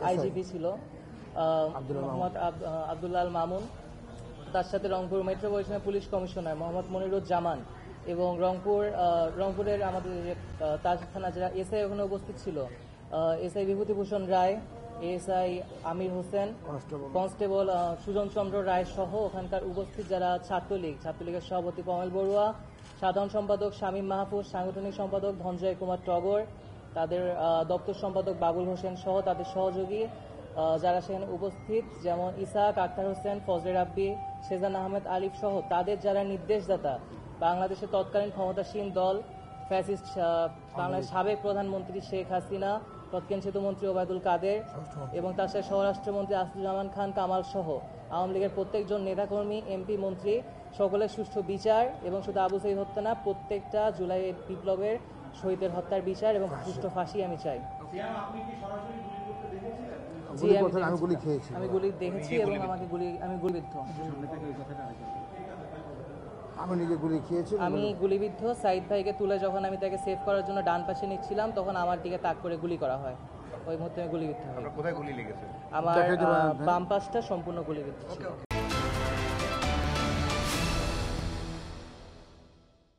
IGP ছিল মোহাম্মদ আব্দুল্লাহ আল মামুন, তার সাথে Rangpur metropolitan police commissioner Mohammad Moniruzzaman এবং রংপুরের আমাদের তাজ থানা যারা এসআই ওখানে উপস্থিত ছিল, এসআই বিভূতিভূষণ রায়, এসআই আমির হোসেন, কনস্টেবল সুজন চন্দ্র রায় সহ ওখানকার উপস্থিত যারা ছাত্রলীগের সভাপতি কমল বড়ুয়া, সাধারণ সম্পাদক শামীম মাহফুজ, সাংগঠনিক সম্পাদক ধনঞ্জয় কুমার টগর, তাদের দপ্তর সম্পাদক বাবুল হোসেন সহ তাদের সহযোগী যারা সেখানে উপস্থিত, যেমন ইসাক আখতার হোসেন, ফজলে রাব্বি, সেজান আহমেদ আলিফ সহ তাদের যারা নির্দেশদাতা, বাংলাদেশের তৎকালীন ক্ষমতাসীন দল ফ্যাসিস্ট বাংলাদেশের সাবেক প্রধানমন্ত্রী শেখ হাসিনা, তৎকালীন সেতুমন্ত্রী ওবায়দুল কাদের এবং তার সাথে স্বরাষ্ট্রমন্ত্রী আসাদুজ্জামান খান কামাল সহ আওয়ামী লীগের প্রত্যেকজন নেতাকর্মী, এমপি, মন্ত্রী সকলের সুষ্ঠু বিচার এবং শুধু আবু সাঈদ হত্যা না, প্রত্যেকটা জুলাই বিপ্লবের শহীদের হত্যার বিচার এবং সুষ্ঠু ফাঁসি আমি চাই। জি, আমি গুলি দেখেছি এবং আমি গুলিবিদ্ধ। আমি গুলিবিদ্ধ। সাইদ ভাইকে তুলে যখন আমি তাকে সেভ করার জন্য ডান পাশে নিচ্ছিলাম, তখন আমার দিকে তাক করে গুলি করা হয়। ওই মুহূর্তে আমি গুলিবিদ্ধ হই। আমার বাম পাশটা সম্পূর্ণ গুলিবিদ্ধ ছিল।